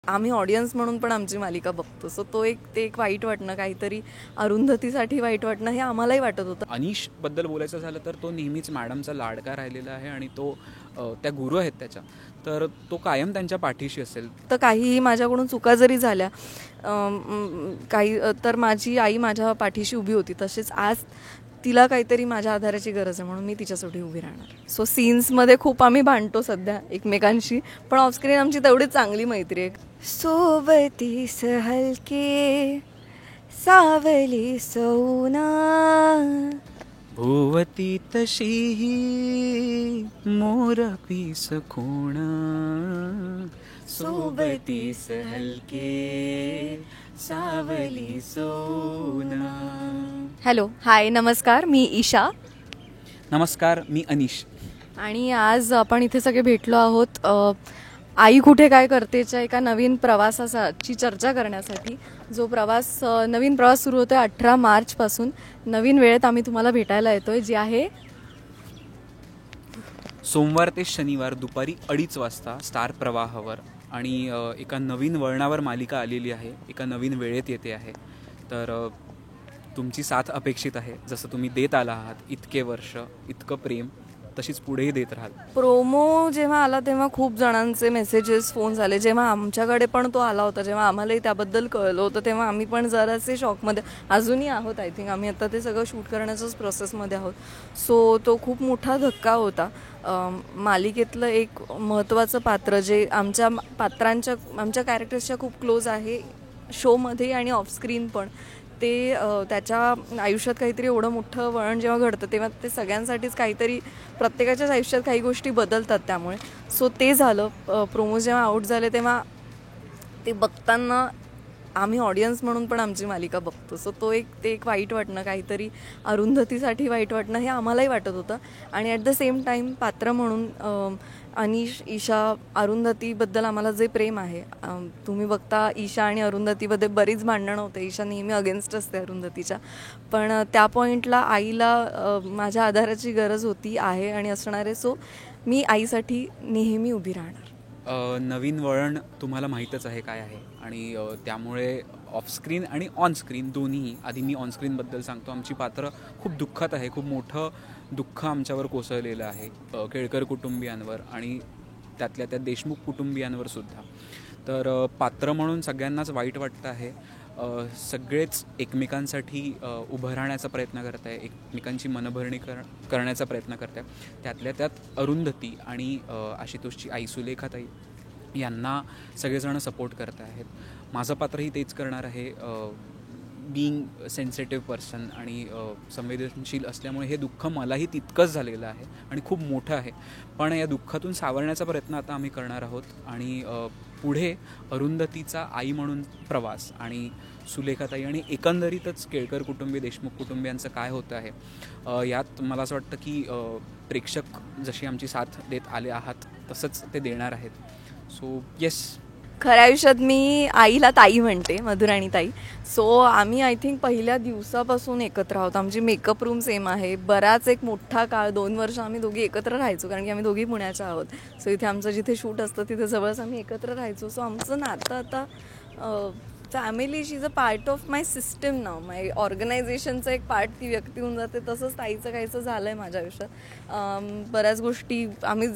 आम्ही ऑडियन्स म्हणून पण आमची मालिका बघतो. सो ते एक वाईट वाटणं, काहीतरी अरुंधतीसाठी वाईट वाटणं हे आम्हालाही वाटत होतं. अनीश बद्दल बोलायचं झालं तर तो नेहमीच मॅडमचा लाडका राहिलेला आहे आणि तो त्या गुरु आहेत त्याच्या, तर तो कायम त्यांच्या पाठीशी असेल. तर काहीही माझ्याकडून चुका जरी झाल्या काही तर माझी आई माझ्या पाठीशी उभी होती. तसेच आज तिला काहीतरी माझ्या आधाराची गरज आहे म्हणून मी तिच्यासाठी उभी राहणार. सो सीन्समध्ये खूप आम्ही भांडतो सध्या एकमेकांशी, पण ऑफस्क्रीन आमची तेवढीच चांगली मैत्री आहे. सोबतीस हलके सावली सौना भुवती तशीही मोर पीस खूण सोबतीस हलके सावली सोना. हॅलो, हाय, नमस्कार, मी ईशा. नमस्कार, मी अनीश. आणि आज आपण इथे सगळे भेटलो आहोत आई कुठे काय करतेच्या एका नवीन प्रवासाची चर्चा करण्यासाठी. जो नवीन प्रवास सुरू होतोय 18 मार्चपासून. नवीन वेळेत आम्ही तुम्हाला भेटायला येतोय, जी आहे सोमवार ते शनिवार दुपारी 2:30 वाजता स्टार प्रवाहावर. आणि एका नवीन वळणावर मालिका आलेली आहे, एका नवीन वेळेत येते आहे. तर तुमची साथ अपेक्षित आहे. जसं तुम्ही देत आला आहात इतके वर्ष, इतकं प्रेम, तशीच पुढेही देत राहाल. प्रोमो जेव्हा आला तेव्हा खूप जणांचे मेसेजेस, फोन्स आले. जेव्हा आमच्याकडे पण तो आला होता, जेव्हा आम्हालाही त्याबद्दल कळलं होतं, तेव्हा आम्ही पण जरासे शॉकमध्ये अजूनही आहोत. आय थिंक आम्ही आता ते सगळं शूट करण्याच्याच प्रोसेसमध्ये आहोत. सो तो खूप मोठा धक्का होता. मालिकेतलं एक महत्त्वाचं पात्र जे आमच्या कॅरेक्टर्सच्या खूप क्लोज आहे शोमध्ये आणि ऑफस्क्रीन पण, ते त्याच्या आयुष्यात काहीतरी एवढं मोठं वळण जेव्हा घडतं तेव्हा ते सगळ्यांसाठीच काहीतरी, प्रत्येकाच्याच आयुष्यात काही गोष्टी बदलतात त्यामुळे. सो ते झालं. प्रोमो जेव्हा आउट झाले तेव्हा ते बघताना आम्ही ऑडियन्स म्हणून पण आमची मालिका बघतो. सो ते एक वाईट वाटणं, काहीतरी अरुंधतीसाठी वाईट वाटणं हे आम्हालाही वाटत होतं. आणि ॲट द सेम टाईम पात्र म्हणून अनीश, ईशा, अरुंधतीबद्दल आम्हाला जे प्रेम आहे, तुम्ही बघता ईशा आणि अरुंधतीमध्ये बरीच भांडणं होते. ईशा नेहमी अगेन्स्ट असते अरुंधतीच्या, पण त्या पॉईंटला आईला माझ्या आधाराची गरज होती, आहे आणि असणार आहे. सो मी आईसाठी नेहमी उभी राहणार. नवीन वळण तुम्हाला माहीतच आहे काय आहे. आणि त्यामुळे ऑफस्क्रीन आणि ऑनस्क्रीन दोन्ही, आधी मी ऑनस्क्रीनबद्दल सांगतो. आमची पात्र खूप दुःखात आहे. खूप मोठं दुःख आमच्यावर कोसळलेलं आहे, केळकर कुटुंबियांवर आणि त्यातल्या त्या देशमुख कुटुंबियांवर सुद्धा. तर पात्र म्हणून सगळ्यांनाच वाईट वाटतं आहे. सगळेच एकमेकांसाठी उभं राहण्याचा प्रयत्न करत आहे, एकमेकांची मनभरणी करण्याचा प्रयत्न करत आहे. त्यातल्या त्यात अरुंधती आणि आशुतोषची आई सुलेखाताई यांना सगळेजण सपोर्ट करत आहेत. माझं पात्रही तेच करणार आहे. बीइंग सेन्सिटिव्ह पर्सन आणि संवेदनशील असल्यामुळे हे दुःख मलाही तितकंच झालेलं आहे आणि खूप मोठं आहे. पण या दुःखातून सावरण्याचा प्रयत्न आता आम्ही करणार आहोत. आणि पुढे अरुंधतीचा आई म्हणून प्रवास आणि सुलेखाताई आणि एकंदरीतच केळकर कुटुंबीय, देशमुख कुटुंबियांचं काय होतं आहे, यात मला असं वाटतं की प्रेक्षक जशी आमची साथ देत आले आहात तसंच ते देणार आहेत. सो येस, खऱ्या आयुष्यात मी आईला ताई म्हणते, मधुराणी ताई. सो आम्ही आय थिंक पहिल्या दिवसापासून एकत्र आहोत. आमची मेकअप रूम सेम आहे. बराच एक मोठा काळ, 2 वर्ष आम्ही दोघी एकत्र राहायचो, कारण की आम्ही दोघी पुण्याच्या आहोत. सो इथे आमचं जिथे शूट असतं तिथे जवळच आम्ही एकत्र राहायचो. सो आमचं नातं आता family, she is a part of my system नाव. माय ऑर्गनायझेशनचं एक पार्ट ती व्यक्ती होऊन जाते. तसंच ताईचं काहीचं झालं आहे माझ्या आयुष्यात. बऱ्याच गोष्टी आम्ही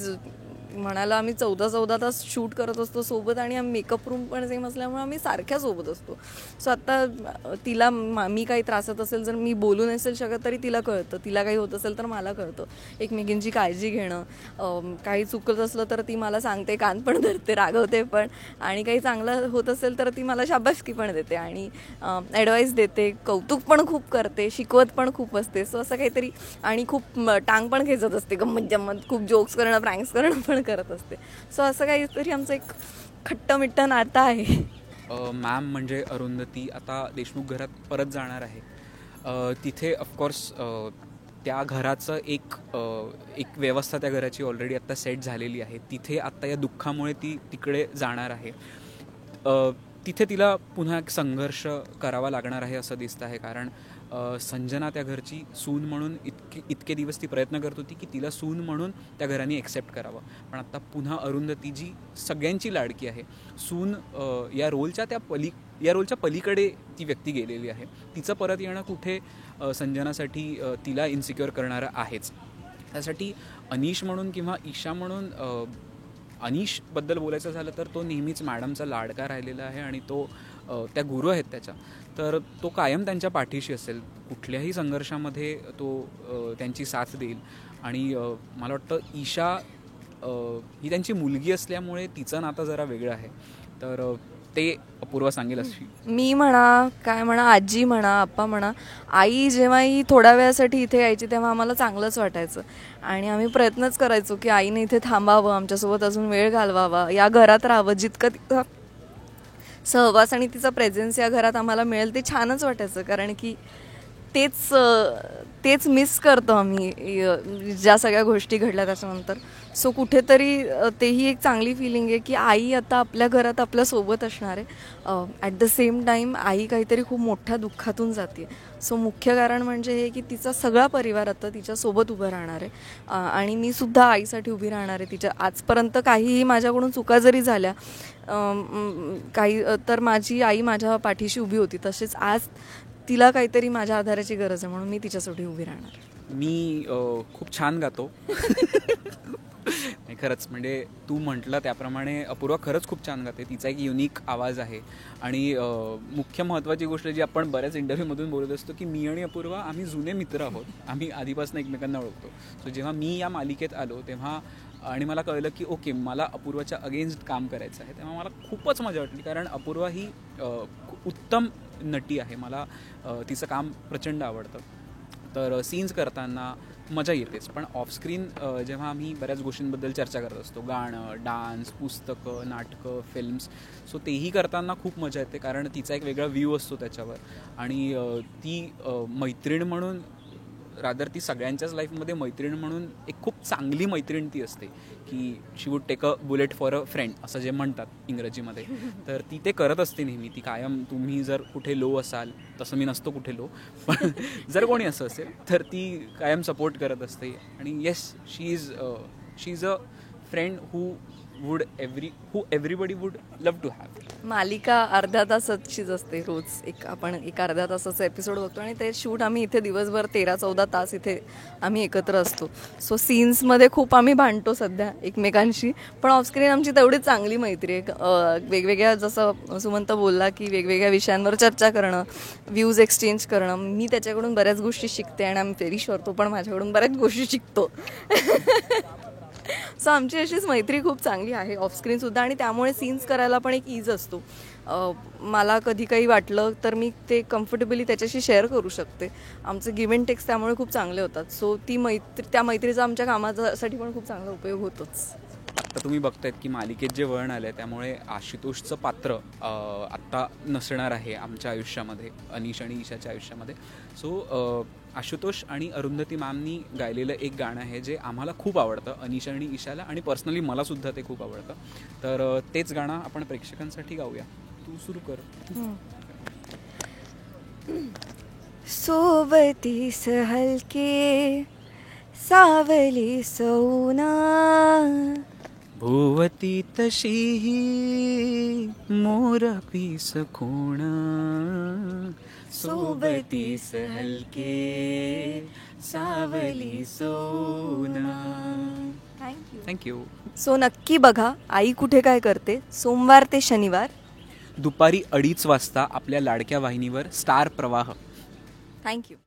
आम्ही 14 तास शूट करत असतो सोबत, आणि आम्ही मेकअप रूम पण सेम असल्यामुळे आम्ही सारख्या सोबत असतो. सो आत्ता तिला मी काही त्रासात असेल, जर मी बोलू नसेल शकत तरी तिला कळतं, तिला काही होत असेल तर मला कळतं. एकमेकींची काळजी घेणं, काही चुकत असलं तर ती मला सांगते, कान पण धरते, रागवते पण, आणि काही चांगलं होत असेल तर ती मला शाबासकी पण देते आणि ॲडवाईस देते, कौतुक पण खूप करते, शिकवत पण खूप असते. सो असं काहीतरी, आणि खूप टांग पण खेचत असते, गंमत जम्मत, खूप जोक्स करणं, प्रँक्स करणं पण करत असते. सो असं काहीतरी आमचं एक खट्ट नातं आहे. मॅम म्हणजे अरुंधती आता देशमुख घरात परत जाणार आहे. तिथे ऑफकोर्स त्या घराचं एक व्यवस्था त्या घराची ऑलरेडी आत्ता सेट झालेली आहे. तिथे आत्ता या दुःखामुळे ती तिकडे जाणार आहे. तिथे तिला पुन्हा एक संघर्ष करावा लागणार आहे असं दिसतं आहे, कारण संजना त्या घरची सून म्हणून इतके दिवस ती प्रयत्न करत होती की तिला सून म्हणून त्या घराने एक्सेप्ट करावं. पण आता पुन्हा अरुंधती जी सगळ्यांची लाडकी आहे, सून या रोलच्या पलीकडे ती व्यक्ती गेलेली आहे. तिचं परत येणं कुठे संजनासाठी तिला इन्सिक्युअर करणारं आहेच. त्यासाठी अनीश म्हणून किंवा ईशा म्हणून अनीशबद्दल बोलायचं झालं तर तो नेहमीच मॅडमचा लाडका राहिलेला आहे आणि तो त्या गुरु आहेत त्याच्या, तर तो कायम त्यांच्या पाठीशी असेल. कुठल्याही संघर्षामध्ये तो त्यांची साथ देईल. आणि मला वाटतं ईशा ही त्यांची मुलगी असल्यामुळे तिचं नातं जरा वेगळं आहे, तर ते अपूर्वा सांगेल अशी. मी म्हणा, काय म्हणा, आजी म्हणा, आप्पा म्हणा, आई जेव्हा ही थोड्या वेळासाठी इथे यायची तेव्हा आम्हाला चांगलंच वाटायचं आणि आम्ही प्रयत्नच करायचो की आईने इथे थांबावं, आमच्यासोबत अजून वेळ घालवावा, या घरात राहावं. जितकं तिथं सहवास आणि तिचा प्रेझेन्स या घरात आम्हाला मिळेल ते छानच वाटायचं, कारण की तेच मिस करतो आम्ही ज्या सगळ्या गोष्टी घडल्या त्याच्यानंतर. सो कुठेतरी तेही एक चांगली फिलिंग आहे की आई आता आपल्या घरात आपल्यासोबत असणार आहे. ॲट द सेम टाईम आई काहीतरी खूप मोठ्या दुःखातून जाते. सो मुख्य कारण म्हणजे हे की तिचा सगळा परिवार आता तिच्यासोबत उभं राहणार आहे आणि मी सुद्धा आईसाठी उभी राहणार आहे. तिच्या आजपर्यंत काहीही माझ्याकडून चुका जरी झाल्या काही, तर माझी आई माझ्या पाठीशी उभी होती. तसेच आज तिला काहीतरी माझ्या आधाराची गरज आहे म्हणून मी तिच्यासाठी उभी राहणार. मी खूप छान गातो. नाही, खरंच म्हणजे तू म्हटलं त्याप्रमाणे अपूर्वा खरंच खूप छान गाते. तिचा एक युनिक आवाज आहे आणि मुख्य महत्त्वाची गोष्ट जी आपण बऱ्याच इंटरव्ह्यूमधून बोलत असतो की मी आणि अपूर्वा आम्ही जुने मित्र आहोत, आम्ही आधीपासून एकमेकांना ओळखतो. सो जेव्हा मी या मालिकेत आलो तेव्हा आणि मला कळलं की ओके मला अपूर्वाच्या अगेन्स्ट काम करायचं आहे, तेव्हा मला खूपच मजा वाटली. कारण अपूर्वा ही उत्तम नटी आहे, मला तिचं काम प्रचंड आवडतं. तर सीन्स करताना मजा येतेच, पण ऑफस्क्रीन जेव्हा आम्ही बऱ्याच गोष्टींबद्दल चर्चा करत असतो, गाणं, डान्स, पुस्तकं, नाटकं, फिल्म्स, सो तेही करताना खूप मजा येते. कारण तिचा एक वेगळा व्ह्यू असतो त्याच्यावर आणि ती मैत्रीण म्हणून रादर ती सगळ्यांच्याच लाईफमध्ये मैत्रीण म्हणून एक खूप चांगली मैत्रीण ती असते की she would take a bullet for a friend असं जे म्हणतात इंग्रजीमध्ये. तर ती ते करत असते नेहमी. ती कायम, तुम्ही जर कुठे लो असाल, तसं मी नसतो कुठे लो, पण जर कोणी असं असेल तर ती कायम सपोर्ट करत असते. आणि yes, she is a friend who everybody would love to have. मालिका अर्ध्या तासाचीच असते. रोज आपण एक अर्ध्या तासाचा एपिसोड बघतो आणि ते शूट आम्ही इथे दिवसभर 13-14 तास इथे आम्ही एकत्र असतो. सो सीन्समध्ये खूप आम्ही भांडतो सध्या एकमेकांशी, पण ऑफस्क्रीन आमची तेवढीच चांगली मैत्री आहे. वेगवेगळ्या, जसं सुमंत बोलला की वेगवेगळ्या विषयांवर चर्चा करणं, व्ह्यूज एक्सचेंज करणं, मी त्याच्याकडून बऱ्याच गोष्टी शिकते आणि आम्ही व्हेरी शुअर तो पण माझ्याकडून बऱ्याच गोष्टी शिकतो. सो आमची अशीच मैत्री खूप चांगली आहे ऑफस्क्रीनसुद्धा आणि त्यामुळे सीन्स करायला पण एक ईज असतो. मला कधी काही वाटलं तर मी ते कम्फर्टेबली त्याच्याशी शेअर करू शकते. आमचे गिव्ह अँड टेक्स त्यामुळे खूप चांगले होतात. सो त्या मैत्रीचा आमच्या कामासाठी पण खूप चांगला उपयोग होतोच. आता तुम्ही बघतायत की मालिकेत जे वळण आलं आहे त्यामुळे आशुतोषचं पात्र आत्ता नसणार आहे आमच्या आयुष्यामध्ये, अनीश आणि ईशाच्या आयुष्यामध्ये. सो आशुतोष आणि अरुंधती मॅमनी गायलेलं एक गाणं आहे जे आम्हाला खूप आवडतं, अनीश आणि ईशाला, आणि पर्सनली मलासुद्धा ते खूप आवडतं. तर तेच गाणं आपण प्रेक्षकांसाठी गाऊया. तू सुरू कर. सोबतीस हलके सावली सौना, भुवती तशीही मोर पीस खूण, सोबतीस हलके सावली सोना. थँक्यू. सो नक्की बघा आई कुठे काय करते, सोमवार ते शनिवार दुपारी 2:30 वाजता आपल्या लाडक्या वाहिनीवर, स्टार प्रवाह. थँक्यू.